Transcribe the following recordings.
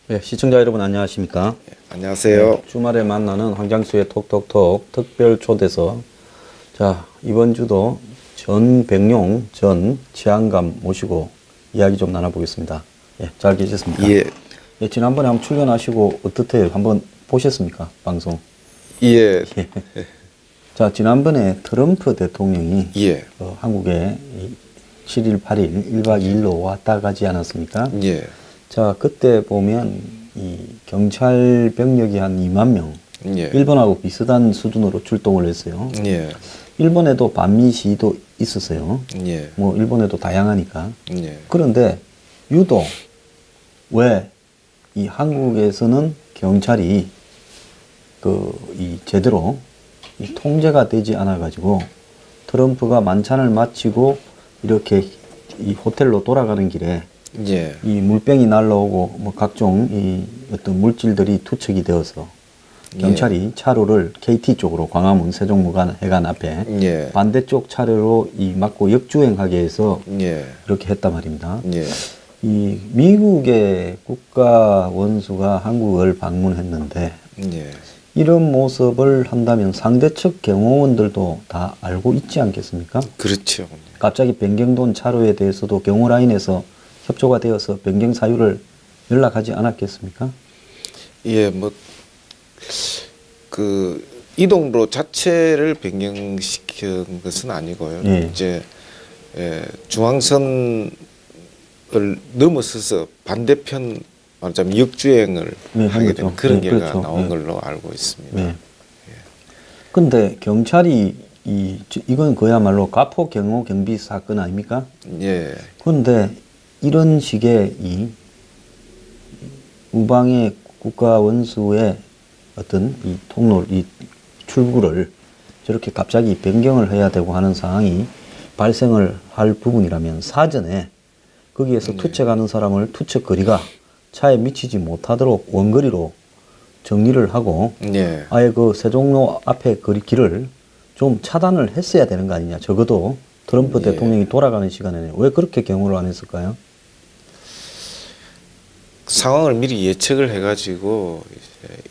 네, 시청자 여러분 안녕하십니까? 안녕하세요. 네, 주말에 만나는 황장수의 톡톡톡 특별 초대석. 자, 이번 주도 전백룡 전 치안감 모시고 이야기 좀 나눠보겠습니다. 예, 잘 계셨습니까? 예. 예, 지난번에 한번 출연하시고 어떻게 한번 보셨습니까? 방송. 예. 예. 자, 지난번에 트럼프 대통령이 예. 한국에 7일, 8일 1박 2일로 왔다 가지 않았습니까? 예. 자, 그때 보면 이 경찰 병력이 한 2만 명, 예. 일본하고 비슷한 수준으로 출동을 했어요. 예. 일본에도 반미 시위도 있었어요. 예. 뭐 일본에도 다양하니까. 예. 그런데 유독 왜 이 한국에서는 경찰이 이 제대로 이 통제가 되지 않아 가지고 트럼프가 만찬을 마치고 이렇게 이 호텔로 돌아가는 길에 예. 이 물병이 날라오고 뭐 각종 이 어떤 물질들이 투척이 되어서 경찰이 차로를 KT 쪽으로 광화문 세종문화회관 앞에 예. 반대쪽 차로로 이 막고 역주행하게 해서 예. 이렇게 했단 말입니다. 예. 이 미국의 국가 원수가 한국을 방문했는데 예. 이런 모습을 한다면 상대측 경호원들도 다 알고 있지 않겠습니까? 그렇죠. 갑자기 변경된 차로에 대해서도 경호라인에서 협조가 되어서 변경 사유를 연락하지 않았겠습니까? 예, 이동로 자체를 변경시킨 것은 아니고요. 예. 이제, 중앙선을 넘어서서 반대편, 말하자면 역주행을 네, 하게 그렇죠. 되는 그런 네, 결과가 그렇죠. 나온 네. 걸로 알고 있습니다. 네. 근데 경찰이 이건 그야말로 가포 경호 경비 사건 아닙니까? 예. 그런데 이런 식의 이 우방의 국가 원수의 어떤 이 통로, 이 출구를 저렇게 갑자기 변경을 해야 되고 하는 상황이 발생을 할 부분이라면 사전에 거기에서 투척하는 사람을 투척 거리가 차에 미치지 못하도록 원거리로 정리를 하고 예. 아예 그 세종로 앞에 길을 좀 차단을 했어야 되는 거 아니냐. 적어도 트럼프 예. 대통령이 돌아가는 시간에는 왜 그렇게 경호를 안 했을까요? 상황을 미리 예측을 해가지고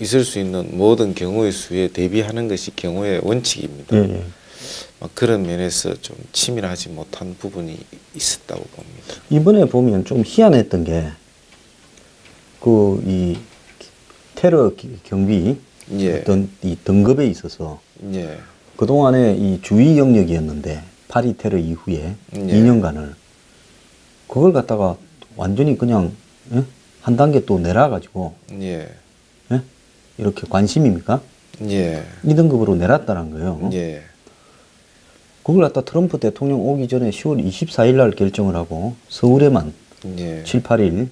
있을 수 있는 모든 경우의 수에 대비하는 것이 경호의 원칙입니다. 예, 예. 그런 면에서 좀 치밀하지 못한 부분이 있었다고 봅니다. 이번에 보면 좀 희한했던 게 이 테러 경비 예. 어떤 이 등급에 있어서 예. 그동안에 이 주의 영역이었는데 파리 테러 이후에 예. 2년간을 그걸 갖다가 완전히 그냥 예? 한 단계 또 내려가지고 예. 예? 이렇게 관심입니까? 예. 2등급으로 내렸다는 거예요. 예. 그걸 갖다 트럼프 대통령 오기 전에 10월 24일 날 결정을 하고 서울에만 예. 7, 8일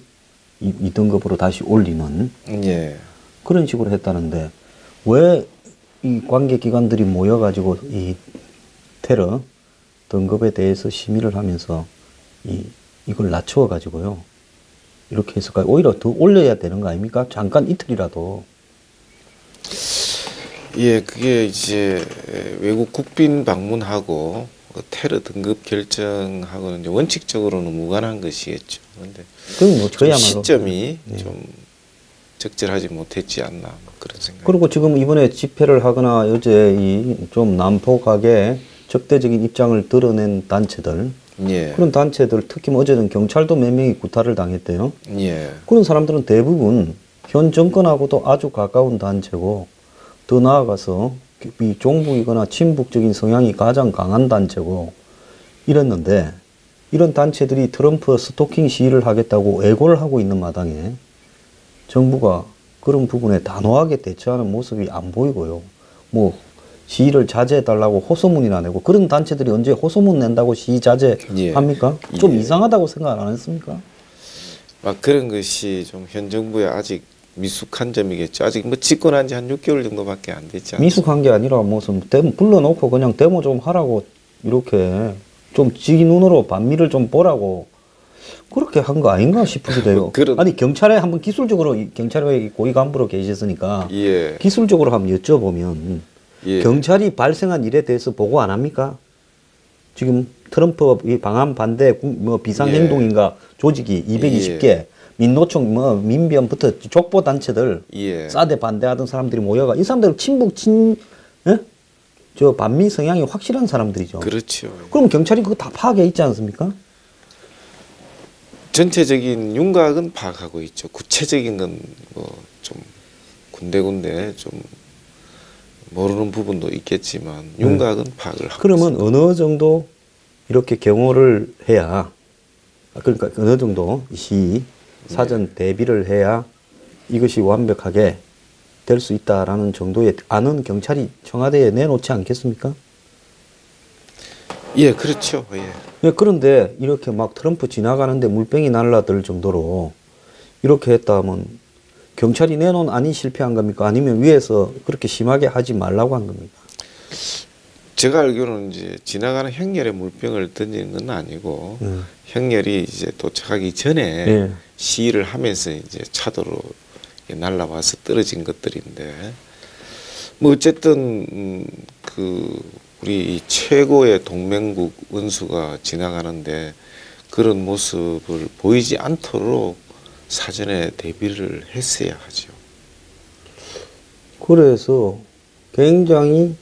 2등급으로 다시 올리는 예. 그런 식으로 했다는데 왜 이 관계기관들이 모여가지고 이 테러 등급에 대해서 심의를 하면서 이걸 낮춰가지고요. 이렇게 했을까요? 오히려 더 올려야 되는 거 아닙니까? 잠깐 이틀이라도. 예, 그게 이제 외국 국빈 방문하고 테러 등급 결정하고는 이제 원칙적으로는 무관한 것이겠죠. 그런데 그건 뭐 저야말로 시점이 네. 좀 적절하지 못했지 않나 그런 생각. 그리고 지금 이번에 집회를 하거나 어제 좀 난폭하게 적대적인 입장을 드러낸 단체들 예. 그런 단체들 특히 뭐 어제는 경찰도 몇 명이 구타를 당했대요. 예. 그런 사람들은 대부분 현 정권하고도 아주 가까운 단체고 더 나아가서 이 종북이거나 친북적인 성향이 가장 강한 단체고 이랬는데 이런 단체들이 트럼프 스토킹 시위를 하겠다고 애고를 하고 있는 마당에 정부가 그런 부분에 단호하게 대처하는 모습이 안 보이고요. 뭐 시위를 자제해달라고 호소문이나 내고 그런 단체들이 언제 호소문 낸다고 시위 자제합니까? 예. 좀 예. 이상하다고 생각 안 했습니까? 그런 것이 좀 현 정부에 아직 미숙한 점이겠죠. 아직 뭐 집권한 지 한 6개월 정도밖에 안 됐지 않습니까? 미숙한 게 아니라 무슨 불러놓고 그냥 데모 좀 하라고 이렇게 좀 지 눈으로 반미를 좀 보라고 그렇게 한 거 아닌가 싶기도 해요. 아니 경찰에 한번 기술적으로 경찰에 고위 간부로 계셨으니까 예. 기술적으로 한번 여쭤보면 예. 경찰이 발생한 일에 대해서 보고 안 합니까? 지금 트럼프 이 방한 반대 뭐 비상행동인가 조직이 220개 민노총 뭐 민변부터 족보 단체들 예. 사드 반대하던 사람들이 모여가 이 사람들 친북 친 예? 저 반미 성향이 확실한 사람들이죠. 그렇죠. 그럼 경찰이 그거 다 파악해 있지 않습니까? 전체적인 윤곽은 파악하고 있죠. 구체적인 건 뭐 좀 군데군데 좀 모르는 부분도 있겠지만 윤곽은 파악을 하고 그러면 있습니다. 어느 정도 이렇게 경호를 해야 그러니까 어느 정도 시 사전 대비를 해야 이것이 완벽하게 될 수 있다라는 정도의 아는 경찰이 청와대에 내놓지 않겠습니까? 예, 그렇죠. 예. 예, 그런데 이렇게 막 트럼프 지나가는데 물병이 날라들 정도로 이렇게 했다 하면 경찰이 내놓은 안이 실패한 겁니까? 아니면 위에서 그렇게 심하게 하지 말라고 한 겁니까? 제가 알기로는 이제 지나가는 행렬에 물병을 던지는 건 아니고 행렬이 이제 도착하기 전에 예. 시위를 하면서 이제 차도로 날라와서 떨어진 것들인데 뭐 어쨌든 그 우리 최고의 동맹국 원수가 지나가는데 그런 모습을 보이지 않도록 사전에 대비를 했어야 하죠. 그래서 굉장히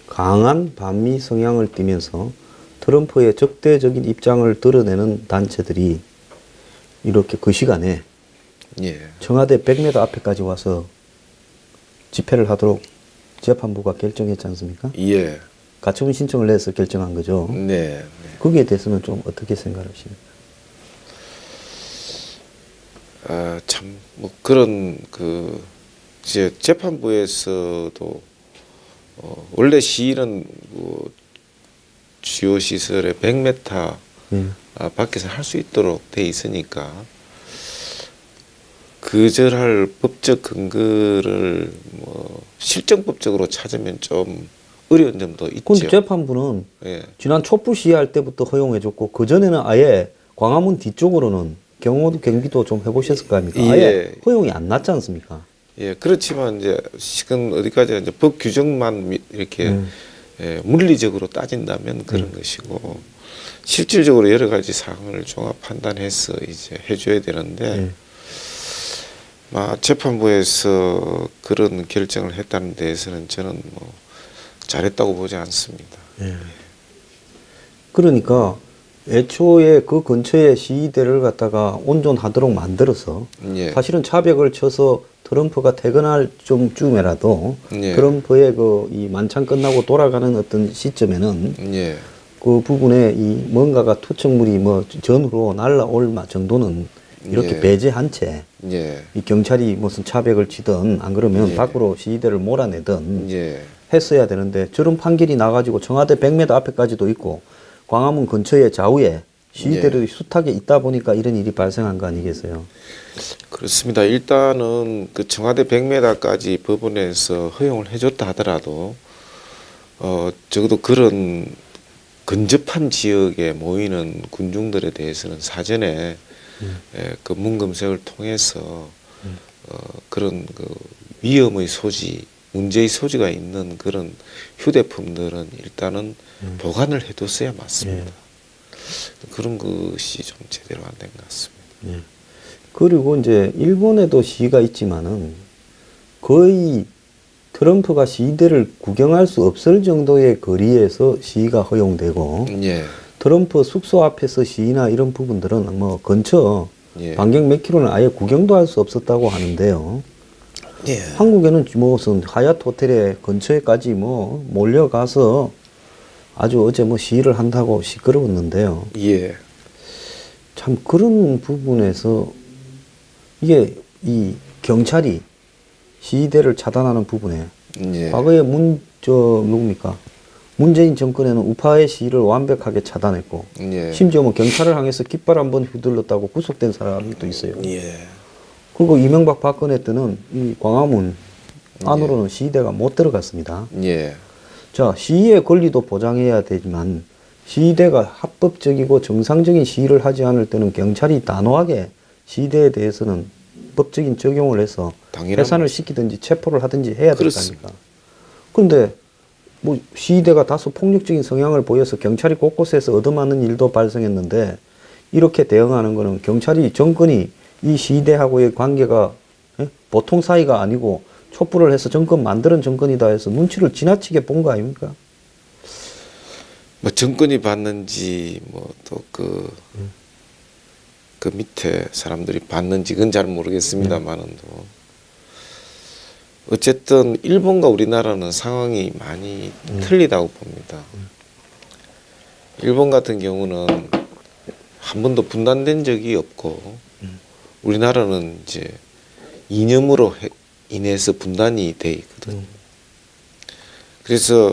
강한 반미 성향을 띠면서 트럼프의 적대적인 입장을 드러내는 단체들이 이렇게 그 시간에 예. 청와대 100m 앞에까지 와서 집회를 하도록 재판부가 결정했지 않습니까? 예. 가처분 신청을 내서 결정한 거죠. 네. 네. 거기에 대해서는 좀 어떻게 생각하십니까? 아, 참, 뭐, 그런, 이제 재판부에서도, 원래 시위는, 주요 시설의 100m 예. 밖에서 할 수 있도록 돼 있으니까, 거절할 법적 근거를, 실정법적으로 찾으면 좀 어려운 점도 있죠. 그런데 재판부는 예. 지난 촛불 시위할 때부터 허용해줬고, 그전에는 아예 광화문 뒤쪽으로는 경비도 좀 해보셨을 거 아닙니까? 아예 예. 허용이 안 났지 않습니까? 예, 그렇지만 이제 지금 어디까지 이제 법 규정만 이렇게 물리적으로 따진다면 그런 것이고 실질적으로 여러 가지 사항을 종합 판단해서 이제 해줘야 되는데 재판부에서 그런 결정을 했다는 데에서는 저는 뭐 잘했다고 보지 않습니다. 그러니까 애초에 그 근처에 시위대를 갖다가 온전하도록 만들어서 예. 사실은 차벽을 쳐서 트럼프가 퇴근할 좀쯤에라도 예. 트럼프의 이 만찬 끝나고 돌아가는 어떤 시점에는 예. 그 부분에 이 뭔가가 투척물이 뭐 전후로 날라올 정도는 이렇게 예. 배제한 채 예. 이 경찰이 무슨 차벽을 치든 안 그러면 밖으로 시위대를 몰아내든 예. 했어야 되는데 저런 판결이 나가지고 청와대 100m 앞에까지도 있고 광화문 근처에 좌우에 시위대들이 숱하게 있다 보니까 이런 일이 발생한 거 아니겠어요? 그렇습니다. 일단은 그 청와대 100m까지 법원에서 허용을 해줬다 하더라도 적어도 그런 근접한 지역에 모이는 군중들에 대해서는 사전에 그 문검색을 통해서 그런 그 위험의 소지, 문제의 소지가 있는 그런 휴대폰들은 일단은 보관을 해뒀어야 맞습니다. 그런 것이 좀 제대로 안 된 것 같습니다. 그리고 이제 일본에도 시위가 있지만은 거의 트럼프가 시위대를 구경할 수 없을 정도의 거리에서 시위가 허용되고 예. 트럼프 숙소 앞에서 시위나 이런 부분들은 뭐 근처 예. 반경 몇 킬로는 아예 구경도 할 수 없었다고 하는데요. 예. 한국에는 무슨 하얏트 호텔에 근처에까지 뭐 몰려가서 아주 어제 뭐 시위를 한다고 시끄러웠는데요. 예. 참 그런 부분에서 이게 이 경찰이 시위대를 차단하는 부분에 예. 과거에 누굽니까? 문재인 정권에는 우파의 시위를 완벽하게 차단했고 예. 심지어 뭐 경찰을 향해서 깃발 한번 휘둘렀다고 구속된 사람도 있어요. 예. 그리고 이명박 박근혜 때는 이 광화문 안으로는 시위대가 못 들어갔습니다. 예. 자, 시위의 권리도 보장해야 되지만 시위대가 합법적이고 정상적인 시위를 하지 않을 때는 경찰이 단호하게 시위대에 대해서는 법적인 적용을 해서 당연한 해산을 말씀. 시키든지 체포를 하든지 해야 그렇습니다. 된다니까. 그런데 뭐 시위대가 다소 폭력적인 성향을 보여서 경찰이 곳곳에서 얻어맞는 일도 발생했는데 이렇게 대응하는 거는 경찰이 정권이 이 시대하고의 관계가 예? 보통 사이가 아니고 촛불을 해서 정권 만드는 정권이다 해서 눈치를 지나치게 본 거 아닙니까? 뭐 정권이 봤는지 뭐 또 그 밑에 사람들이 봤는지 그건 잘 모르겠습니다만은 어쨌든 일본과 우리나라는 상황이 많이 틀리다고 봅니다. 일본 같은 경우는 한 번도 분단된 적이 없고 우리나라는 이제 이념으로 인해서 분단이 돼 있거든요. 그래서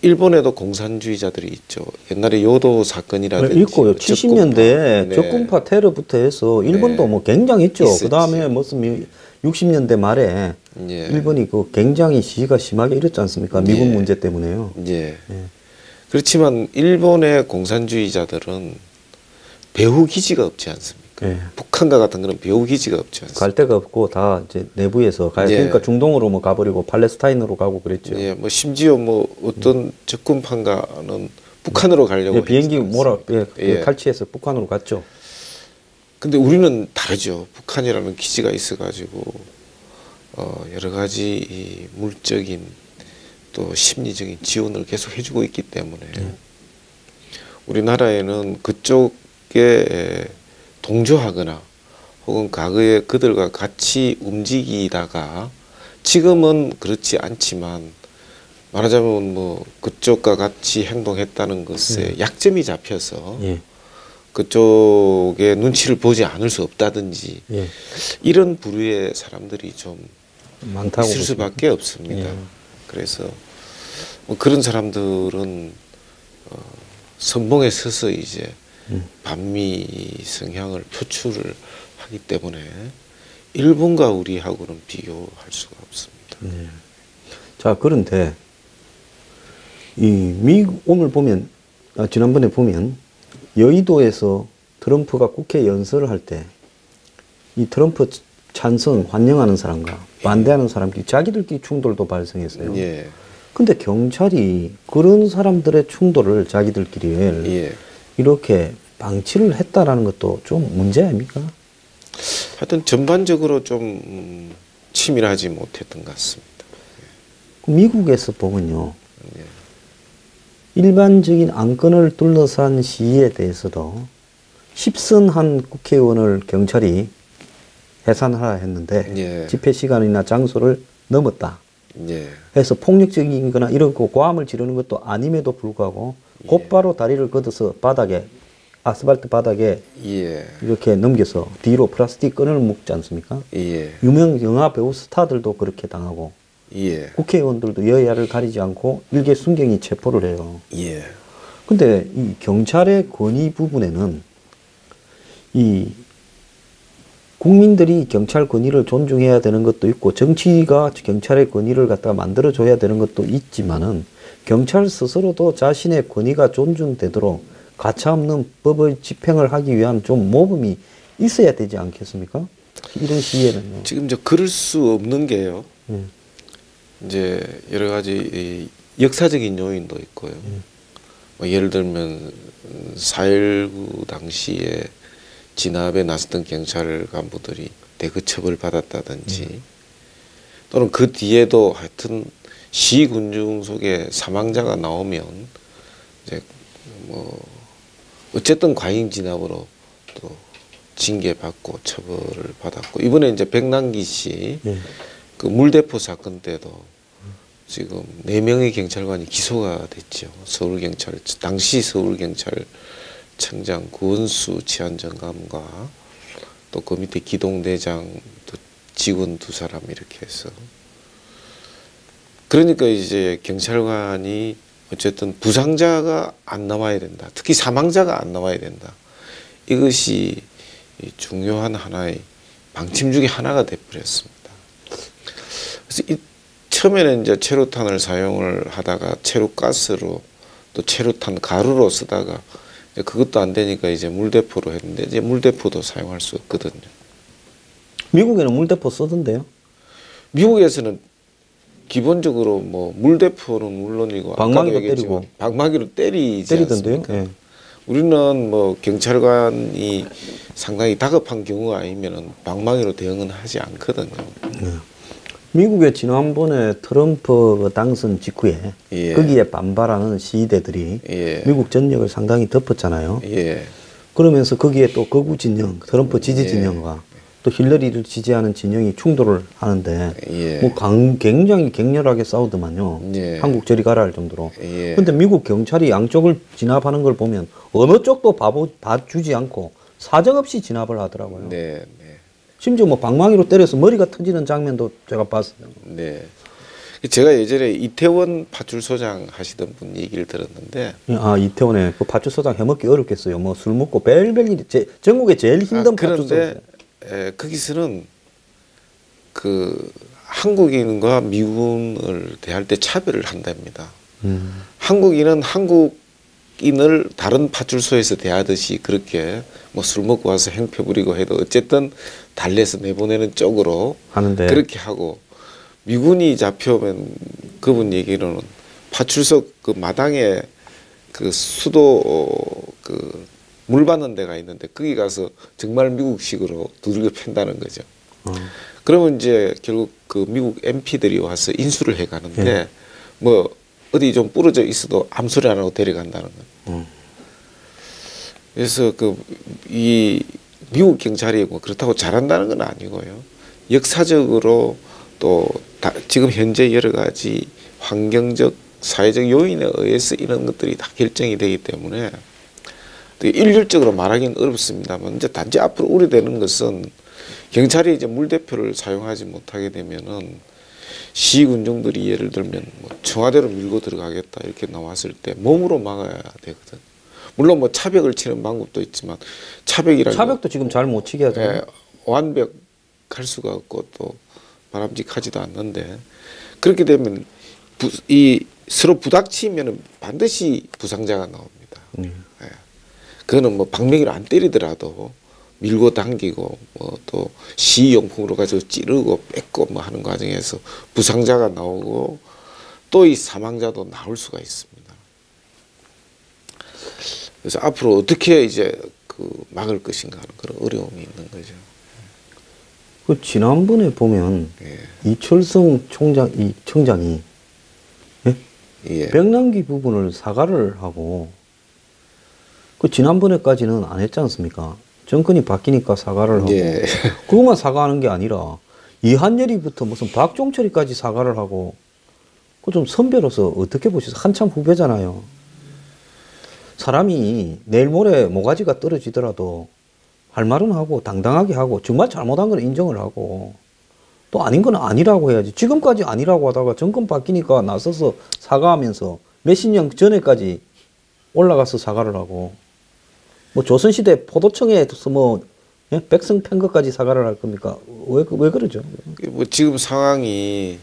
일본에도 공산주의자들이 있죠. 옛날에 요도 사건이라든지 있고요. 70년대에 네. 적군파 테러부터 해서 일본도 네. 뭐 굉장했죠. 있었지. 그 다음에 무슨 60년대 말에 예. 일본이 그 굉장히 시기가 심하게 이랬지 않습니까? 미군 예. 문제 때문에요. 예. 그렇지만 일본의 공산주의자들은 배후 기지가 없지 않습니까? 예. 북한과 같은 그런 배후 기지가 없지 않습니까? 갈 데가 없고 다 이제 내부에서 가야 예. 그러니까 중동으로 뭐 가버리고 팔레스타인으로 가고 그랬죠. 예, 뭐 심지어 뭐 어떤 적군판가는 북한으로 가려고 예, 비행기 했지 몰아 않습니까? 예, 탈취해서 북한으로 갔죠. 근데 우리는 다르죠. 북한이라는 기지가 있어가지고 여러 가지 이 물적인 또 심리적인 지원을 계속 해주고 있기 때문에 우리나라에는 그쪽에 동조하거나 혹은 과거에 그들과 같이 움직이다가 지금은 그렇지 않지만 말하자면 뭐 그쪽과 같이 행동했다는 것에 약점이 잡혀서 예. 그쪽의 눈치를 보지 않을 수 없다든지 예. 이런 부류의 사람들이 좀 많다고 있을 보십니까? 수밖에 없습니다. 예. 그래서 뭐 그런 사람들은 선봉에 서서 이제 반미 성향을 표출을 하기 때문에 일본과 우리하고는 비교할 수가 없습니다. 네. 자, 그런데 이 미국 오늘 보면 지난번에 보면 여의도에서 트럼프가 국회 연설을 할 때 이 트럼프 찬성 환영하는 사람과 반대하는 사람끼리 자기들끼리 충돌도 발생했어요. 예, 근데 경찰이 그런 사람들의 충돌을 자기들끼리 예. 이렇게 방치를 했다라는 것도 좀 문제 아닙니까? 하여튼 전반적으로 좀 치밀하지 못했던 것 같습니다. 미국에서 보면요. 예. 일반적인 안건을 둘러싼 시위에 대해서도 10선한 국회의원을 경찰이 해산하라 했는데 예. 집회 시간이나 장소를 넘었다 예. 해서 폭력적인 거나 이런 거 고함을 지르는 것도 아님에도 불구하고 곧바로 다리를 걷어서 바닥에 아스팔트 바닥에 예. 이렇게 넘겨서 뒤로 플라스틱 끈을 묶지 않습니까? 예. 유명 영화 배우 스타들도 그렇게 당하고 예. 국회의원들도 여야를 가리지 않고 일개 순경이 체포를 해요. 예. 근데 이 경찰의 권위 부분에는 이 국민들이 경찰 권위를 존중해야 되는 것도 있고 정치가 경찰의 권위를 갖다가 만들어줘야 되는 것도 있지만은 경찰 스스로도 자신의 권위가 존중되도록 가차없는 법의 집행을 하기 위한 좀 모범이 있어야 되지 않겠습니까? 이런 시에는요. 지금 저 그럴 수 없는 게요. 이제 여러 가지 이 역사적인 요인도 있고요. 뭐 예를 들면 4.19 당시에 진압에 나섰던 경찰 간부들이 대거 처벌받았다든지 또는 그 뒤에도 하여튼 시군중 속에 사망자가 나오면 이제 뭐 어쨌든 과잉 진압으로 또 징계받고 처벌을 받았고 이번에 이제 백남기 씨 그 물대포 사건 때도 지금 4명의 경찰관이 기소가 됐죠. 서울경찰 당시 서울경찰청장 구원수 치안정감과 또 그 밑에 기동대장 또 직원 2사람 이렇게 해서 그러니까 이제 경찰관이 어쨌든 부상자가 안 나와야 된다. 특히 사망자가 안 나와야 된다. 이것이 중요한 하나의 방침 중에 하나가 돼버렸습니다. 그래서 처음에는 이제 체류탄을 사용을 하다가 체류가스로 또 체류탄 가루로 쓰다가 그것도 안 되니까 이제 물대포로 했는데 이제 물대포도 사용할 수 없거든요. 미국에는 물대포 쓰던데요? 미국에서는 기본적으로 뭐 물대포는 물론이고 방망이로 아까도 얘기했지만 때리고. 방망이로 때리지 때리던데요? 않습니까? 예. 우리는 뭐 경찰관이 상당히 다급한 경우가 아니면은 방망이로 대응은 하지 않거든요. 네. 미국의 지난번에 트럼프 당선 직후에 예. 거기에 반발하는 시위대들이 예. 미국 전역을 상당히 덮었잖아요. 예. 그러면서 거기에 또 극우 진영, 트럼프 지지 진영과 또 힐러리를 지지하는 진영이 충돌을 하는데 예. 뭐 굉장히 격렬하게 싸우더만요. 예. 한국 저리 가라 할 정도로. 예. 근데 미국 경찰이 양쪽을 진압하는 걸 보면 어느 쪽도 봐주지 않고 사정없이 진압을 하더라고요. 네. 네. 심지어 뭐 방망이로 때려서 머리가 터지는 장면도 제가 봤어요. 네. 제가 예전에 이태원 파출소장 하시던 분 얘기를 들었는데, 아, 이태원에 그 파출소장 해먹기 어렵겠어요. 뭐 술 먹고 벨벨 일이 전국에 제일 힘든 파출소. 그런데 거기서는 그 한국인과 미군을 대할 때 차별을 한답니다. 한국인은 한국인을 다른 파출소에서 대하듯이 그렇게 뭐 술 먹고 와서 행패 부리고 해도 어쨌든 달래서 내보내는 쪽으로 하는데 그렇게 하고, 미군이 잡혀오면 그분 얘기로는 파출소 그 마당에 그 수도 그 물 받는 데가 있는데 거기 가서 정말 미국식으로 두들겨 팬다는 거죠. 그러면 이제 결국 그 미국 MP들이 와서 인수를 해 가는데 뭐 어디 좀 부러져 있어도 아무 소리 안 하고 데려간다는 거예요. 그래서 그 이 미국 경찰이 뭐 그렇다고 잘한다는 건 아니고요. 역사적으로 또 지금 현재 여러 가지 환경적 사회적 요인에 의해서 이런 것들이 다 결정이 되기 때문에 일률적으로 말하기는 어렵습니다만, 이제 단지 앞으로 우려되는 것은 경찰이 이제 물대포를 사용하지 못하게 되면은 시군종들이 예를 들면 뭐 청와대로 밀고 들어가겠다 이렇게 나왔을 때 몸으로 막아야 되거든. 물론 뭐 차벽을 치는 방법도 있지만 차벽도 지금 잘 못 치게 하잖아요. 완벽할 수가 없고 또 바람직하지도 않는데, 그렇게 되면 이 서로 부닥치면은 반드시 부상자가 나옵니다. 예. 그거는 뭐 방망이로 안 때리더라도 밀고 당기고 뭐 또 시용품으로 가지고 찌르고 뺏고 뭐 하는 과정에서 부상자가 나오고 또 이 사망자도 나올 수가 있습니다. 그래서 앞으로 어떻게 이제 그 막을 것인가 하는 그런 어려움이 있는 거죠. 그 지난번에 보면 예. 이철성 청장이 예. 백남기 부분을 사과를 하고 그 지난번에까지는 안 했지 않습니까? 정권이 바뀌니까 사과를 하고 예. 그것만 사과하는 게 아니라 이한열이부터 무슨 박종철이까지 사과를 하고 그 좀 선배로서 어떻게 보셔서 한참 후배잖아요. 사람이 내일 모레 모가지가 떨어지더라도 할 말은 하고 당당하게 하고 정말 잘못한 건 인정을 하고 또 아닌 건 아니라고 해야지. 지금까지 아니라고 하다가 정권 바뀌니까 나서서 사과하면서 몇십 년 전에까지 올라가서 사과를 하고 뭐 조선시대 포도청에서 뭐 백성 팬 것까지 사과를 할 겁니까? 왜 그러죠? 뭐 지금 상황이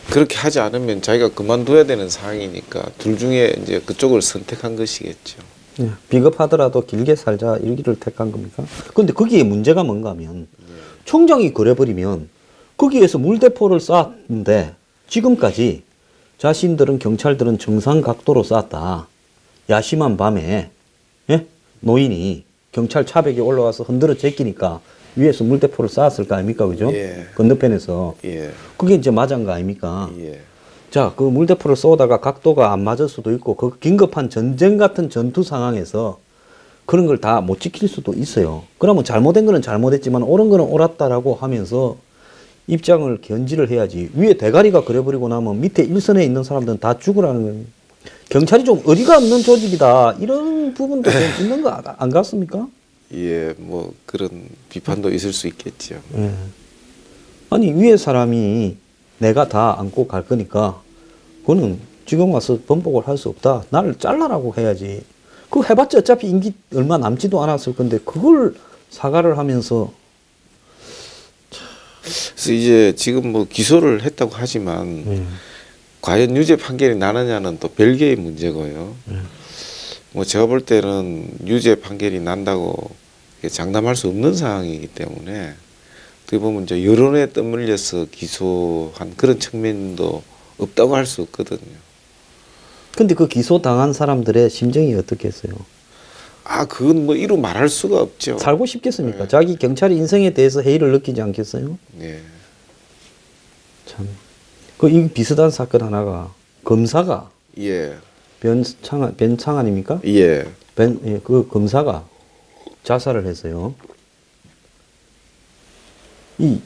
그렇게 하지 않으면 자기가 그만둬야 되는 상황이니까 둘 중에 이제 그쪽을 선택한 것이겠죠. 비겁하더라도 길게 살자 일기를 택한 겁니까? 그런데 거기에 문제가 뭔가 하면 총장이 그래버리면 거기에서 물대포를 쐈는데 지금까지 자신들은 경찰들은 정상 각도로 쐈다. 야심한 밤에 노인이 경찰 차벽에 올라와서 흔들어 제끼니까 위에서 물대포를 쐈을 거 아닙니까? 그죠? 예. 건너편에서. 예. 그게 이제 맞은 거 아닙니까? 예. 자, 그 물대포를 쏘다가 각도가 안 맞을 수도 있고, 그 긴급한 전쟁 같은 전투 상황에서 그런 걸 다 못 지킬 수도 있어요. 그러면 잘못된 거는 잘못했지만 옳은 거는 옳았다라고 하면서 입장을 견지를 해야지. 위에 대가리가 그래버리고 나면 밑에 일선에 있는 사람들은 다 죽으라는 거예요. 경찰이 좀 어리가 없는 조직이다. 이런 부분도 좀 있는 거 안 같습니까? 예, 뭐 그런 비판도 있을 수 있겠죠. 예. 아니 위에 사람이 내가 다 안고 갈 거니까 그거는 지금 와서 번복을 할 수 없다. 나를 잘라라고 해야지. 그거 해봤자 어차피 임기 얼마 남지도 않았을 건데 그걸 사과를 하면서 그래서 이제 지금 뭐 기소를 했다고 하지만 과연 유죄 판결이 나느냐는 또 별개의 문제고요. 뭐 제가 볼 때는 유죄 판결이 난다고 장담할 수 없는 상황이기 때문에 어떻게 보면 이제 여론에 떠밀려서 기소한 그런 측면도 없다고 할 수 없거든요. 근데 그 기소당한 사람들의 심정이 어떻겠어요? 아, 그건 뭐 이루 말할 수가 없죠. 살고 싶겠습니까? 네. 자기 경찰의 인성에 대해서 해이를 느끼지 않겠어요? 예. 참. 그 이 비슷한 사건 하나가 검사가 예. 변창환입니까? 예. 예, 그 검사가 자살을 했어요. 이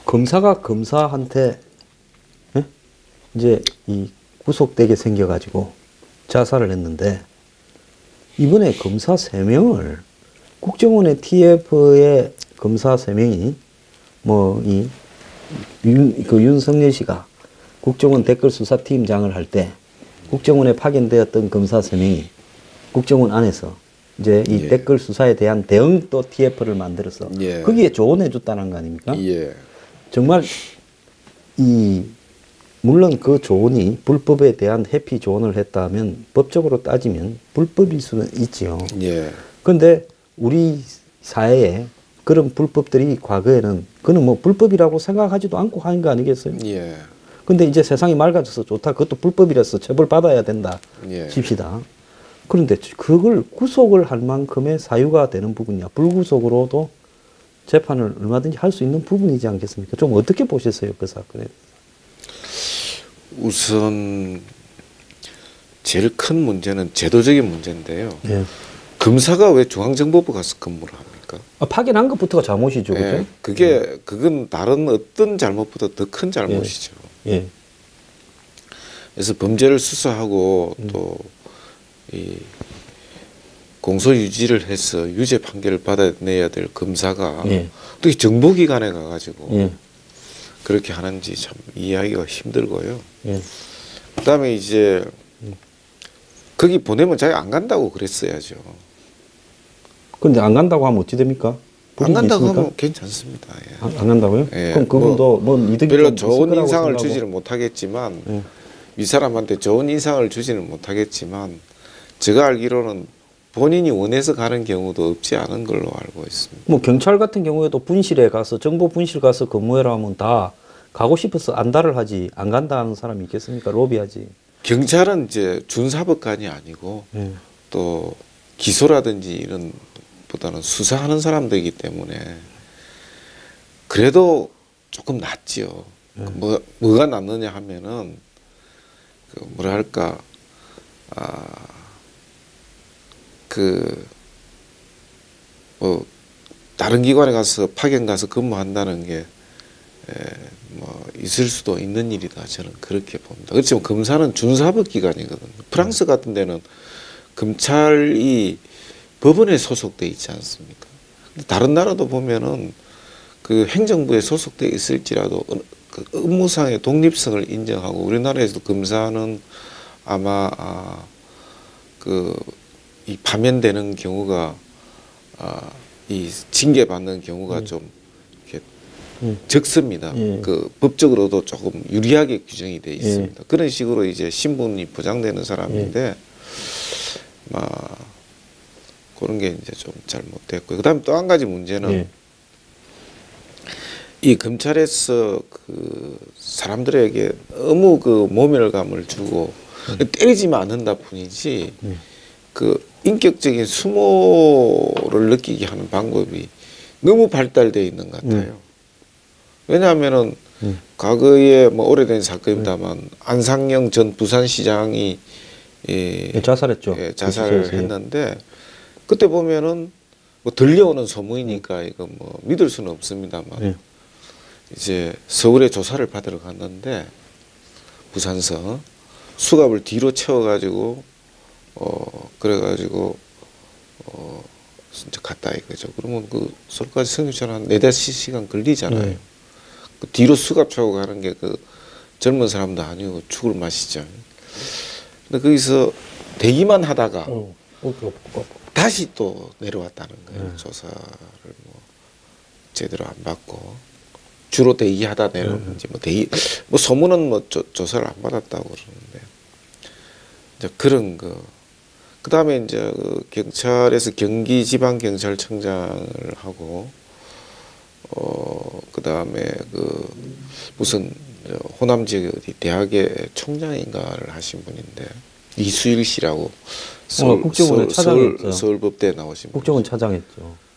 검사가 검사한테 예? 이제 이 구속되게 생겨가지고 자살을 했는데 이번에 검사 3명을 국정원의 TF의 검사 3명이 뭐 이 윤석열 씨가 국정원 댓글 수사팀장을 할 때 국정원에 파견되었던 검사 3명이 국정원 안에서 이제 이 예. 댓글 수사에 대한 대응 또 TF를 만들어서 예. 거기에 조언해 줬다는 거 아닙니까? 예. 정말 물론 그 조언이 불법에 대한 회피 조언을 했다면 법적으로 따지면 불법일 수는 있지요. 예. 그런데 우리 사회에 그런 불법들이 과거에는 그는 뭐 불법이라고 생각하지도 않고 하는 거 아니겠어요? 예. 근데 이제 세상이 맑아져서 좋다. 그것도 불법이라서 처벌받아야 된다. 예. 칩시다. 그런데 그걸 구속을 할 만큼의 사유가 되는 부분이야. 불구속으로도 재판을 얼마든지 할 수 있는 부분이지 않겠습니까? 좀 어떻게 보셨어요, 그 사건에? 우선 제일 큰 문제는 제도적인 문제인데요. 예. 검사가 왜 중앙정보부 가서 근무를 합니까? 파견한 것부터가 잘못이죠, 예, 그죠? 그건 다른 어떤 잘못보다 더 큰 잘못이죠. 예. 그래서 범죄를 수사하고 또 이 공소 유지를 해서 유죄 판결을 받아내야 될 검사가 예. 또 이 정보기관에 가가지고 예. 그렇게 하는지 참 이해하기가 힘들고요. 예. 그다음에 이제 거기 보내면 자기 안 간다고 그랬어야죠. 근데 안 간다고 하면 어찌 됩니까? 안 간다고 있습니까? 하면 괜찮습니다. 예. 안 간다고요? 예, 그럼 그분도 뭐 이득이 별로 좀 있을 좋은 거라고 인상을 생각하고. 주지는 못하겠지만 예. 이 사람한테 좋은 인상을 주지는 못하겠지만 제가 알기로는 본인이 원해서 가는 경우도 없지 않은 걸로 알고 있습니다. 뭐 경찰 같은 경우에도 분실에 가서 정보 분실 가서 근무해라 하면 다 가고 싶어서 안달을 하지 안 간다는 사람이 있겠습니까? 로비하지. 경찰은 이제 준사법관이 아니고 예. 또 기소라든지 이런 보다는 수사하는 사람들이기 때문에 그래도 조금 낫지요. 뭐가 낫느냐 하면은 그 뭐랄까 뭐 다른 기관에 가서 파견 가서 근무한다는 게 뭐 있을 수도 있는 일이다. 저는 그렇게 봅니다. 그렇지만 검사는 준사법 기관이거든요. 프랑스 같은 데는 검찰이 법원에 소속돼 있지 않습니까? 근데 다른 나라도 보면은 그 행정부에 소속돼 있을지라도 그 업무상의 독립성을 인정하고 우리나라에서도 검사는 아마 이 파면되는 경우가 이 징계받는 경우가 좀 이렇게 적습니다. 예. 그 법적으로도 조금 유리하게 규정이 돼 있습니다. 그런 식으로 이제 신분이 보장되는 사람인데 그런 게 이제 좀 잘못됐고 그다음에 또 한 가지 문제는 예. 이 검찰에서 그 사람들에게 너무 그 모멸감을 주고 때리지만 않는다 뿐이지 그 인격적인 수모를 느끼게 하는 방법이 너무 발달되어 있는 것 같아요. 왜냐하면은 과거에 뭐 오래된 사건입니다만 안상영 전 부산시장이 예, 자살했죠. 예, 자살을 했는데 그때 보면은 뭐 들려오는 소문이니까 이거 뭐 믿을 수는 없습니다만 예. 이제 서울에 조사를 받으러 갔는데 부산서 수갑을 뒤로 채워가지고 그래가지고 진짜 갔다 이거죠. 그러면 그 서울까지 승유차는 한 4-5시간 걸리잖아요. 그 뒤로 수갑 차고 가는 게 그 젊은 사람도 아니고 죽을 맛이죠. 근데 거기서 대기만 하다가 다시 또 내려왔다는 거예요. 조사를 뭐 제대로 안 받고 주로 대기하다 내려오는지 뭐 소문은 뭐 조사를 안 받았다고 그러는데 이제 그런 거. 그다음에 이제 그 경찰에서 경기지방경찰청장을 하고 그다음에 그 무슨 호남 지역 어디 대학의 총장인가를 하신 분인데 이수일 씨라고 국정원에 차장했죠. 서울법대에 나오신 국정원 차장했죠.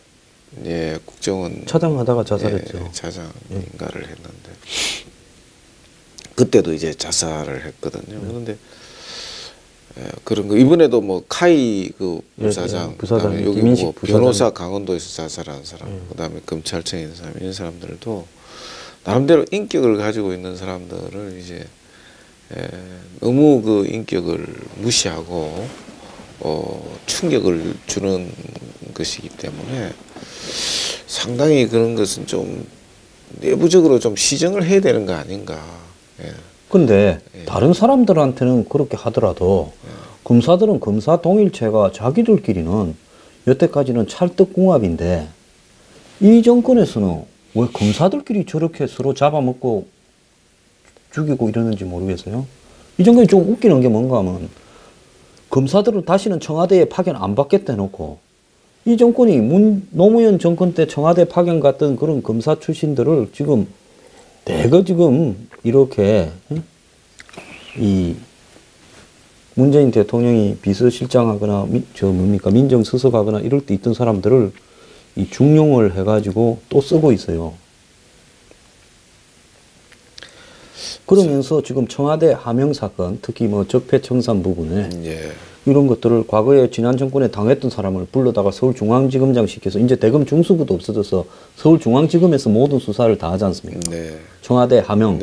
예, 국정원 차장하다가 자살했죠. 예, 차장인가를 했는데 그때도 이제 자살을 했거든요. 그런데 그런 거 이번에도 뭐 카이 그 부사장, 그다음에 여기 뭐 변호사 강원도에서 자살한 사람, 그다음에 검찰청에 있는 사람, 이런 사람들도 나름대로 인격을 가지고 있는 사람들을 이제 너무 그 인격을 무시하고 충격을 주는 것이기 때문에 상당히 그런 것은 좀 내부적으로 좀 시정을 해야 되는 거 아닌가. 근데 다른 사람들한테는 그렇게 하더라도 검사들은 검사 동일체가 자기들끼리는 여태까지는 찰떡궁합인데 이 정권에서는 왜 검사들끼리 저렇게 서로 잡아먹고 죽이고 이러는지 모르겠어요. 이 정권이 좀 웃기는 게 뭔가 하면 검사들은 다시는 청와대에 파견 안 받겠다 해놓고 이 정권이 노무현 정권 때 청와대 파견 갔던 그런 검사 출신들을 지금 대거 지금 이렇게 이 문재인 대통령이 비서실장하거나 민정수석하거나 이럴 때 있던 사람들을 이 중용을 해가지고 또 쓰고 있어요. 그러면서 지금 청와대 하명 사건, 특히 뭐 적폐청산 부분에 이런 것들을 과거에 지난 정권에 당했던 사람을 불러다가 서울중앙지검장 시켜서 이제 대검 중수부도 없어져서 서울중앙지검에서 모든 수사를 다 하지 않습니까? 청와대 하명.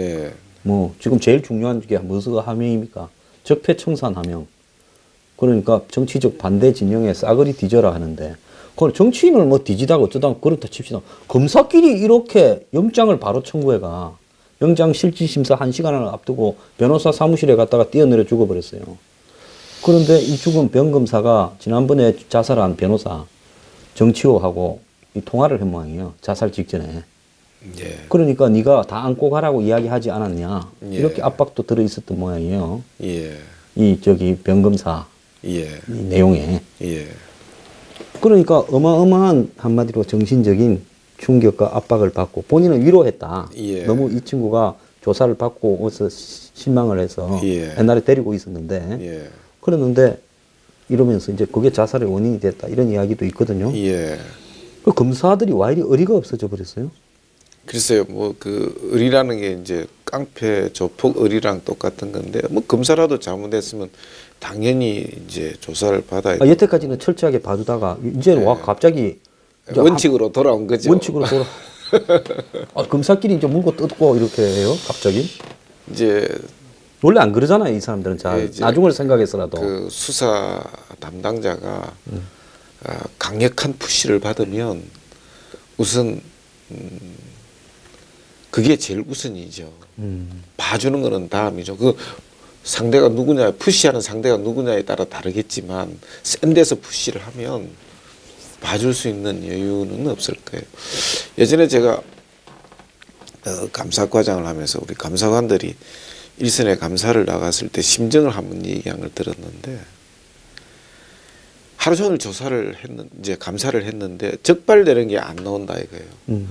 뭐 지금 제일 중요한 게 무슨 하명입니까? 적폐청산 하명. 그러니까 정치적 반대 진영에 싸그리 뒤져라 하는데 그걸 정치인을 뭐 뒤지다가 어쩌다가 그렇다 칩시다. 검사끼리 이렇게 영장을 바로 청구해가 영장 실질심사 1시간을 앞두고 변호사 사무실에 갔다가 뛰어내려 죽어버렸어요. 그런데 이 죽은 변검사가 지난번에 자살한 변호사 정치호하고 이 통화를 한 모양이에요. 자살 직전에. 그러니까 네가 다 안고 가라고 이야기하지 않았냐. 이렇게 압박도 들어있었던 모양이에요. 이 저기 변검사 이 내용에. 그러니까 어마어마한 한마디로 정신적인 충격과 압박을 받고 본인은 위로했다. 너무 이 친구가 조사를 받고 어서 실망을 해서 옛날에 데리고 있었는데 그랬는데 이러면서 이제 그게 자살의 원인이 됐다. 이런 이야기도 있거든요. 그 검사들이 와 이리 어리가 없어져 버렸어요? 글쎄요, 뭐 그 의리라는 게 이제 깡패 조폭 의리랑 똑같은 건데 뭐 검사라도 잘못했으면 당연히 이제 조사를 받아야. 여태까지는 철저하게 봐주다가 이제는 와 갑자기 원칙으로 돌아온 거죠. 원칙으로 돌아. 검사끼리 이제 물고 뜯고 이렇게 해요, 갑자기. 이제 원래 안 그러잖아요, 이 사람들은. 잘 나중을 생각해서라도. 그 수사 담당자가 강력한 푸시를 받으면 우선 그게 제일 우선이죠. 봐주는 거는 다음이죠. 그 상대가 누구냐, 푸시하는 상대가 누구냐에 따라 다르겠지만 센 데서 푸시를 하면 봐줄 수 있는 여유는 없을 거예요. 예전에 제가 감사과장을 하면서 우리 감사관들이 일선에 감사를 나갔을 때 심정을 한번 얘기한 걸 들었는데 하루 종일 조사를 이제 감사를 했는데 적발되는 게 안 나온다 이거예요.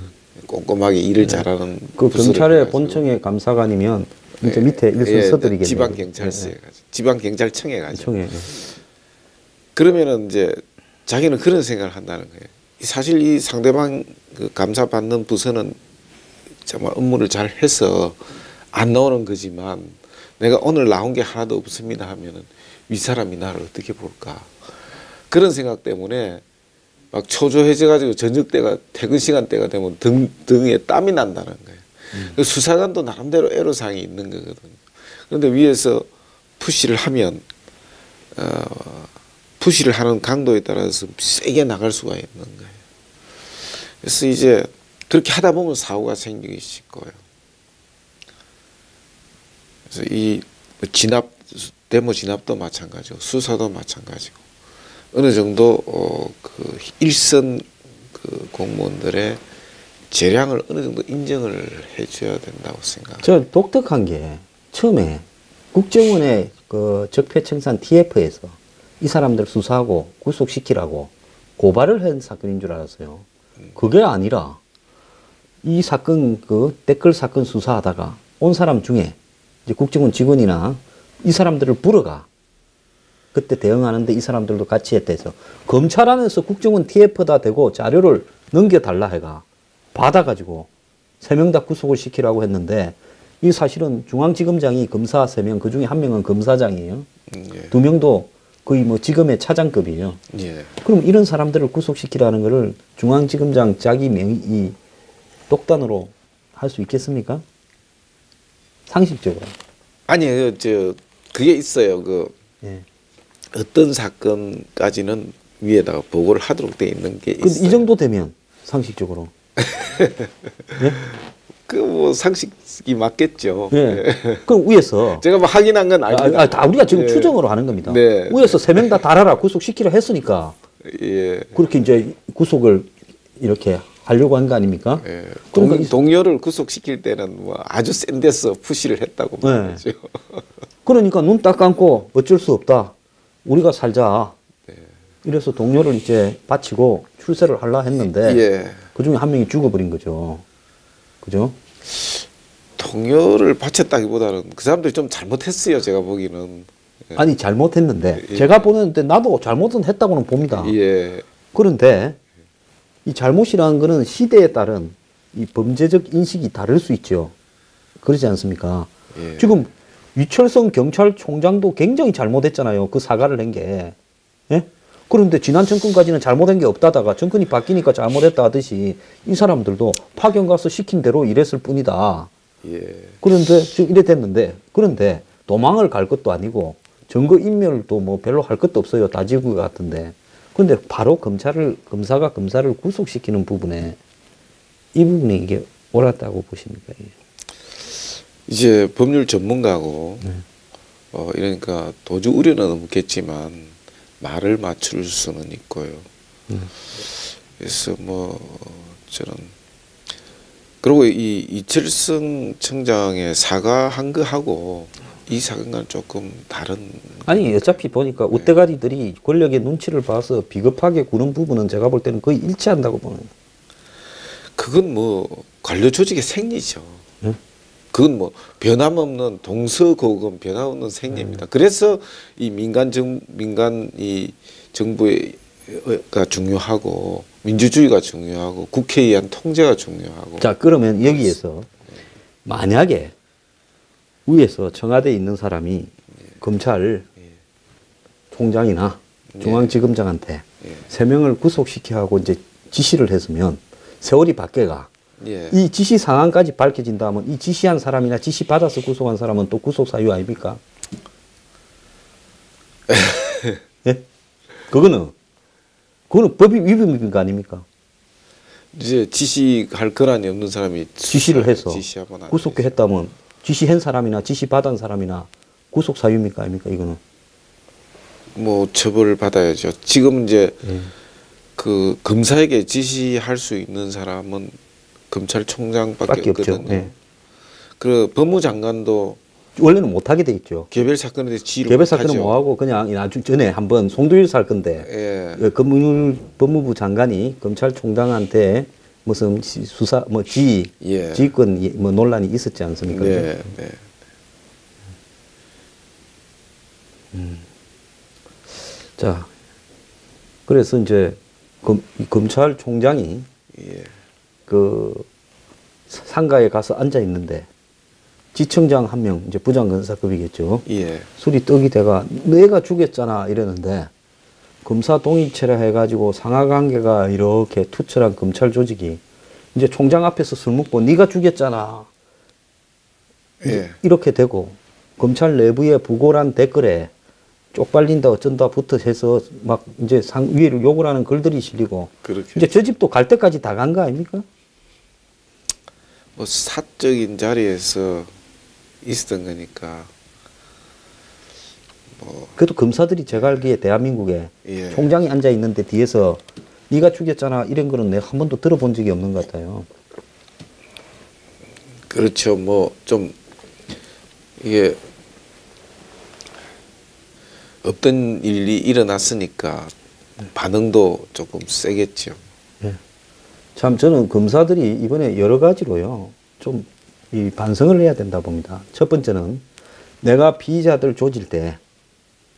꼼꼼하게 일을 잘하는 그 경찰의 본청의 감사관이면 이제 밑에 일선 서들이겠네요. 지방경찰서에 가죠. 지방경찰청에 가죠. 그러면은 이제 자기는 그런 생각을 한다는 거예요. 사실 이 상대방 그 감사받는 부서는 정말 업무를 잘 해서 안 나오는 거지만 내가 오늘 나온 게 하나도 없습니다 하면은 이 사람이 나를 어떻게 볼까. 그런 생각 때문에 막 초조해져가지고 저녁 때가 퇴근 시간대가 되면 등에 땀이 난다는 거예요. 수사관도 나름대로 애로사항이 있는 거거든요. 그런데 위에서 푸시를 하면 푸시를 하는 강도에 따라서 세게 나갈 수가 있는 거예요. 그래서 이제 그렇게 하다 보면 사고가 생기기 쉽고요. 그래서 이 데모 진압도 마찬가지고 수사도 마찬가지고 어느 정도 그 일선 그 공무원들의 재량을 어느 정도 인정을 해줘야 된다고 생각합니다. 저 독특한 게 처음에 국정원의 그 적폐청산 TF에서 이 사람들 수사하고 구속시키라고 고발을 한 사건인 줄 알았어요. 그게 아니라 이 사건 그 댓글 사건 수사하다가 온 사람 중에 이제 국정원 직원이나 이 사람들을 불어가 그때 대응하는데 이 사람들도 같이 했대서 검찰 안에서 국정원 TF다 대고 자료를 넘겨달라 해가 받아가지고 3명 다 구속을 시키라고 했는데 이 사실은 중앙지검장이 검사 3명 그중에 1명은 검사장이에요. 예. 2명도 거의 뭐 지검의 차장급이에요. 예. 그럼 이런 사람들을 구속시키라는 거를 중앙지검장 자기 이 독단으로 할 수 있겠습니까? 상식적으로. 아니 그게 있어요. 예. 어떤 사건까지는 위에다가 보고를 하도록 돼 있는 게 있어요. 이 정도 되면 상식적으로. 예? 그 뭐 상식이 맞겠죠. 예. 그럼 위에서 제가 뭐 확인한 건 아닙니다. 다 우리가 지금 예. 추정으로 하는 겁니다. 네. 위에서 3명 다 달아라 구속시키라 했으니까 예. 그렇게 이제 구속을 이렇게 하려고 한 거 아닙니까? 예. 그러니까 동료를 구속시킬 때는 뭐 아주 센 데서 푸시를 했다고 말이죠. 그러니까 눈 딱 감고 어쩔 수 없다. 우리가 살자. 이래서 동료를 이제 바치고 출세를 하려 했는데 예. 그중에 1명이 죽어버린 거죠. 그죠? 동료를 바쳤다기보다는 그 사람들이 좀 잘못했어요. 제가 보기에는. 아니 잘못했는데 예. 제가 보는데 나도 잘못은 했다고는 봅니다. 예. 그런데 이 잘못이라는 거는 시대에 따른 이 범죄적 인식이 다를 수 있죠. 그렇지 않습니까? 예. 지금 유철성 경찰총장도 굉장히 잘못했잖아요. 그 사과를 한 게. 예? 그런데 지난 정권까지는 잘못한 게 없다다가 정권이 바뀌니까 잘못했다 하듯이 이 사람들도 파견 가서 시킨 대로 일했을 뿐이다. 예. 그런데 지금 이래 됐는데 그런데 도망을 갈 것도 아니고 증거 인멸도 뭐 별로 할 것도 없어요. 다지구 같은데. 그런데 바로 검사가 검사를 구속시키는 부분에 이 부분에 이게 옳았다고 보십니까? 이제 법률 전문가고 이러니까 도주 우려는 없겠지만 말을 맞출 수는 있고요. 그래서 뭐 저는 그리고 이 이철성 청장의 사과한 거하고 이 사건과는 조금 다른. 아니 어차피 보니까 웃대가리들이 권력의 눈치를 봐서 비겁하게 구는 부분은 제가 볼 때는 거의 일치한다고 보는. 그건 뭐 관료 조직의 생리죠. 응? 그건 뭐 변함없는 동서고금 변함없는 생리입니다. 그래서 이 민간 이 정부가 중요하고 민주주의가 중요하고 국회에 의한 통제가 중요하고. 자 그러면 여기에서 만약에 위에서 청와대에 있는 사람이 검찰 총장이나 중앙지검장한테 예. 3명을 구속시켜 하고 이제 지시를 했으면 세월이 바뀌어가. 예. 이 지시 상황까지 밝혀진다면 이 지시한 사람이나 지시 받아서 구속한 사람은 또 구속 사유 아닙니까? 예? 그거는 법이 위반인 거 아닙니까? 이제 지시할 권한이 없는 사람이 지시를 해서 지시하거나 구속해 했다면 지시한 사람이나 지시 받은 사람이나 구속 사유입니까 아닙니까 이거는? 뭐 처벌을 받아야죠. 지금 이제 그 검사에게 지시할 수 있는 사람은 검찰총장밖에 없죠. 없거든요. 예. 그 법무장관도 원래는 못하게 돼 있죠. 개별 사건에 대해서 지휘를 개별 못하죠. 사건은 뭐하고 그냥 나중 전에 한번 송두일 살 건데 예. 법무부 장관이 검찰총장한테 무슨 수사 뭐 예. 지휘권 뭐 논란이 있었지 않습니까? 네, 네. 자, 그래서 이제 검찰총장이 예. 그 상가에 가서 앉아 있는데 지청장 1명 이제 부장검사급이겠죠. 예. 술이 떡이 돼가 내가 죽였잖아 이러는데 검사 동의체라 해가지고 상하관계가 이렇게 투철한 검찰 조직이 이제 총장 앞에서 술 먹고 네가 죽였잖아 예. 이렇게 되고 검찰 내부의 부고란 댓글에 쪽팔린다 어쩐다 부터 해서 막 이제 위를 욕을 하는 글들이 실리고 그렇게 이제 저 집도 갈 때까지 다 간 거 아닙니까? 뭐 사적인 자리에서 있었던 거니까 뭐 그래도 검사들이 제가 알기에 대한민국에 예. 총장이 앉아 있는데 뒤에서 네가 죽였잖아 이런 거는 내가 한 번도 들어본 적이 없는 것 같아요. 그렇죠. 뭐 좀 이게 없던 일이 일어났으니까 반응도 조금 세겠죠. 예. 참 저는 검사들이 이번에 여러 가지로요 좀 이 반성을 해야 된다 봅니다. 첫 번째는 내가 피의자들 조질 때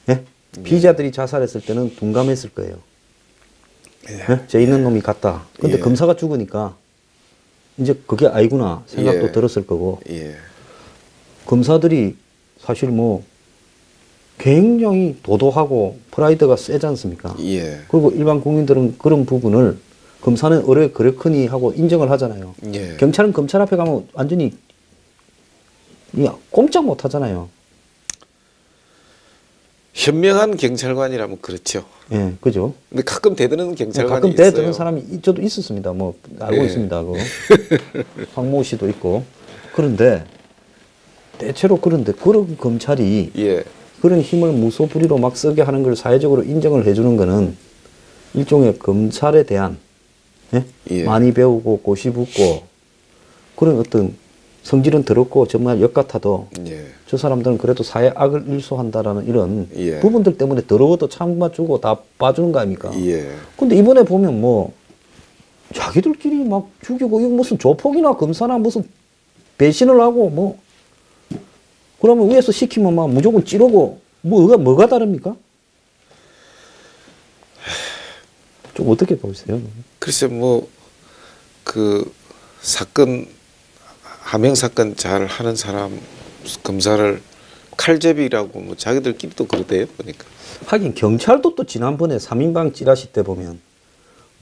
예? 피의자들이 자살했을 때는 둔감했을 거예요. 예? 죄 있는 놈이 갔다. 근데 예. 검사가 죽으니까 이제 그게 아니구나 생각도 예. 들었을 거고 예. 검사들이 사실 뭐 굉장히 도도하고 프라이드가 세지 않습니까? 예. 그리고 일반 국민들은 그런 부분을 검사는 의뢰 그렇거니 하고 인정을 하잖아요. 예. 경찰은 검찰 앞에 가면 완전히 꼼짝 못 하잖아요. 현명한 경찰관이라면 그렇죠. 예, 그죠? 근데 가끔 대드는 경찰관이 가끔 있어요. 대드는 사람이 저도 있었습니다. 뭐 알고 예. 있습니다. 그 황모 씨도 있고. 그런데 대체로 그런데 그런 검찰이 예. 그런 힘을 무소불위로 막 쓰게 하는 걸 사회적으로 인정을 해주는 거는 일종의 검찰에 대한 예? 예. 많이 배우고 고시 붙고 그런 어떤 성질은 더럽고 정말 역 같아도 예. 저 사람들은 그래도 사회 악을 일소한다라는 이런 예. 부분들 때문에 더러워도 참아주고 다 봐주는 거 아닙니까? 예. 근데 이번에 보면 뭐 자기들끼리 막 죽이고 이거 무슨 조폭이나 검사나 무슨 배신을 하고 뭐 그러면 위에서 시키면 막 무조건 찌르고 뭐가 다릅니까? 좀 어떻게 보세요? 글쎄 뭐 그 사건 하명 사건 잘 하는 사람 검사를 칼제비라고 뭐 자기들끼리도 그러대요 보니까. 하긴 경찰도 또 지난번에 3인방 찌라시 때 보면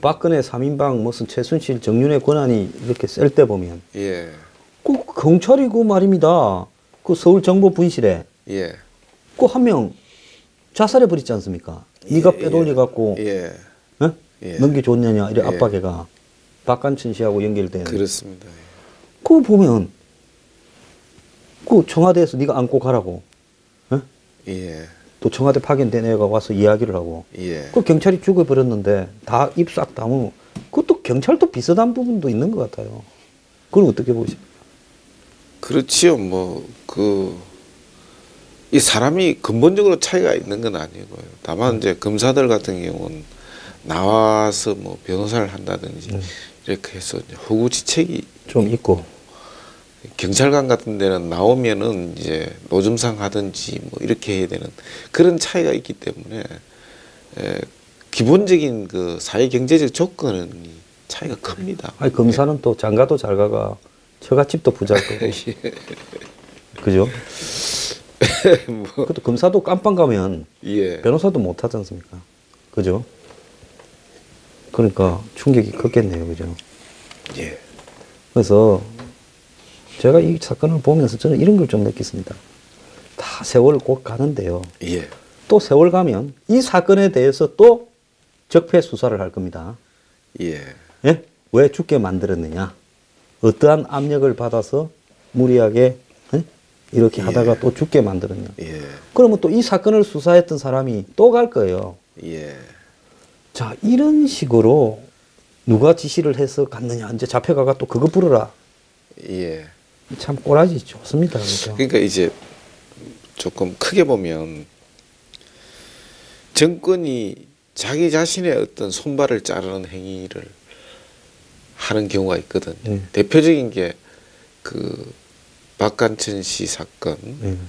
박근혜 3인방 무슨 최순실 정윤회 권한이 이렇게 셀 때 보면 예. 그 경찰이 그 말입니다. 그 서울 정보 분실에 예. 그 한 명 자살해 버리지 않습니까? 네가 빼돌려 갖고 예. 어? 예. 넘겨줬느냐 이래 예. 압박해가 박관천 씨하고 연결된 그렇습니다. 그거 보면 그 청와대에서 네가 안고 가라고 어? 예. 또 청와대 파견된 애가 와서 이야기를 하고 예. 그 경찰이 죽어버렸는데 다 입 싹 다무 그것도 경찰도 비슷한 부분도 있는 것 같아요. 그걸 어떻게 보십니까? 그렇지요. 뭐 이 사람이 근본적으로 차이가 있는 건 아니고요. 다만 이제 검사들 같은 경우는 나와서 뭐 변호사를 한다든지 이렇게 해서 이제 허구지책이 좀 있고 경찰관 같은 데는 나오면은 이제 노점상 하든지 뭐 이렇게 해야 되는 그런 차이가 있기 때문에 기본적인 그 사회 경제적 조건은 차이가 큽니다. 아니 검사는 또 장가도 잘 가가 처갓집도 부자일 거고 그죠? 뭐, 그것도 검사도 깜빵 가면 예. 변호사도 못 하지 않습니까? 그죠? 그러니까 충격이 컸겠네요. 그죠? 예. 그래서 제가 이 사건을 보면서 저는 이런 걸 좀 느꼈습니다. 다 세월 곧 가는데요. 예. 또 세월 가면 이 사건에 대해서 또 적폐 수사를 할 겁니다. 예. 예? 왜 죽게 만들었느냐? 어떠한 압력을 받아서 무리하게 예? 이렇게 하다가 또 죽게 만들었냐? 예. 그러면 또 이 사건을 수사했던 사람이 또 갈 거예요. 예. 자, 이런 식으로 누가 지시를 해서 갔느냐? 이제 잡혀가가 또 그거 부르라. 예. 참 꼬라지 좋습니다. 그렇죠? 그러니까 이제 조금 크게 보면 정권이 자기 자신의 어떤 손발을 자르는 행위를 하는 경우가 있거든요. 대표적인 게 그 박관천 씨 사건,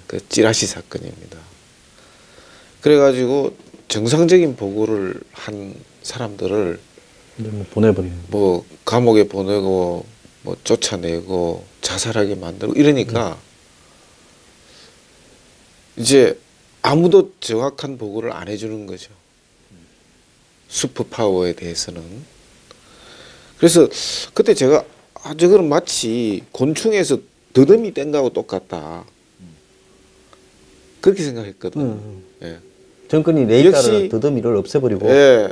그 찌라시 사건입니다. 그래가지고 정상적인 보고를 한 사람들을 이제 뭐 보내버리는. 뭐 감옥에 보내고 뭐 쫓아내고 자살하게 만들고 이러니까 이제 아무도 정확한 보고를 안 해주는 거죠. 슈퍼파워에 대해서는. 그래서 그때 제가 저거는 마치 곤충에서 더듬이 뗀 거하고 똑같다. 그렇게 생각했거든요. 예. 정권이 내에 따라 역시- 더더미를 없애버리고 예.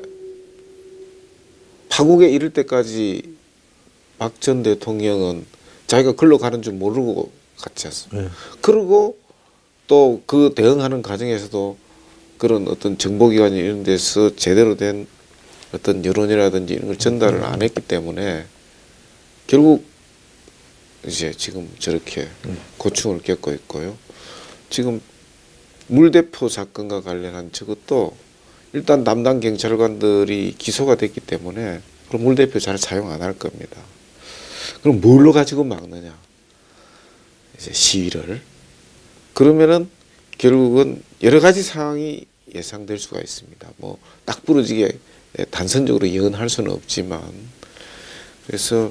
파국에 이를 때까지 박 전 대통령은 자기가 글로 가는 줄 모르고 갔지 않습니까? 그리고 또 그 대응하는 과정에서도 그런 어떤 정보기관이 이런 데서 제대로 된 어떤 여론이라든지 이런 걸 전달을 안 했기 때문에 결국 이제 지금 저렇게 고충을 겪고 있고요. 지금 물대포 사건과 관련한 저것도 일단 담당 경찰관들이 기소가 됐기 때문에 그럼 물대포 잘 사용 안 할 겁니다. 그럼 뭘로 가지고 막느냐? 이제 시위를. 그러면은 결국은 여러 가지 상황이 예상될 수가 있습니다. 뭐 딱 부러지게 단선적으로 예언할 수는 없지만, 그래서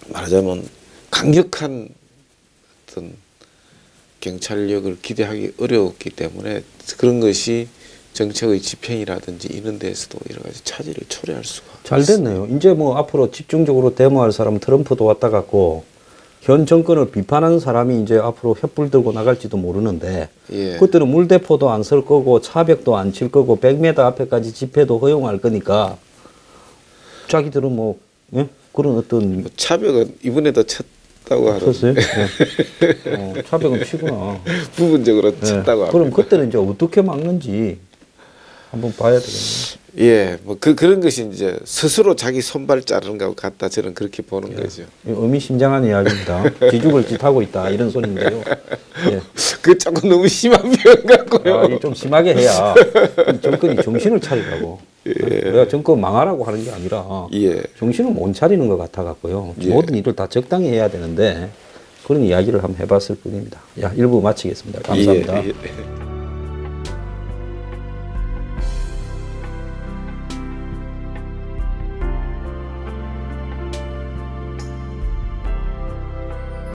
말하자면 강력한 어떤 경찰력을 기대하기 어려웠기 때문에 그런 것이 정책의 집행이라든지 이런 데에서도 여러 가지 차질을 초래할 수가 잘 됐네요. 이제 뭐 앞으로 집중적으로 데모할 사람은 트럼프도 왔다 갔고 현 정권을 비판하는 사람이 이제 앞으로 횃불 들고 나갈지도 모르는데 예. 그때는 물대포도 안 쓸 거고 차벽도 안 칠 거고 100m 앞에까지 집회도 허용할 거니까 자기들은 뭐 예? 그런 어떤 뭐 차벽은 이번에도 쳤다고 쳤어요? 하던데 예. 차벽은 치구나. 부분적으로 예. 쳤다고 합니다. 그럼 그때는 이제 어떻게 막는지 한번 봐야 되겠네요. 예, 뭐 그런 것이 이제 스스로 자기 손발 자르는 것 같다, 저는 그렇게 보는 거죠. 의미심장한 이야기입니다. 뒤죽을 짓하고 있다 이런 소리인데요. 예. 그 조금 너무 심한 표현 같고요. 이게 좀 심하게 해야 정권이 정신을 차리라고. 내가 정권 망하라고 하는 게 아니라 예. 정신을 못 차리는 것 같아 갖고요. 예. 모든 일을 다 적당히 해야 되는데 그런 이야기를 한번 해봤을 뿐입니다. 야, 1부 마치겠습니다. 감사합니다. 예.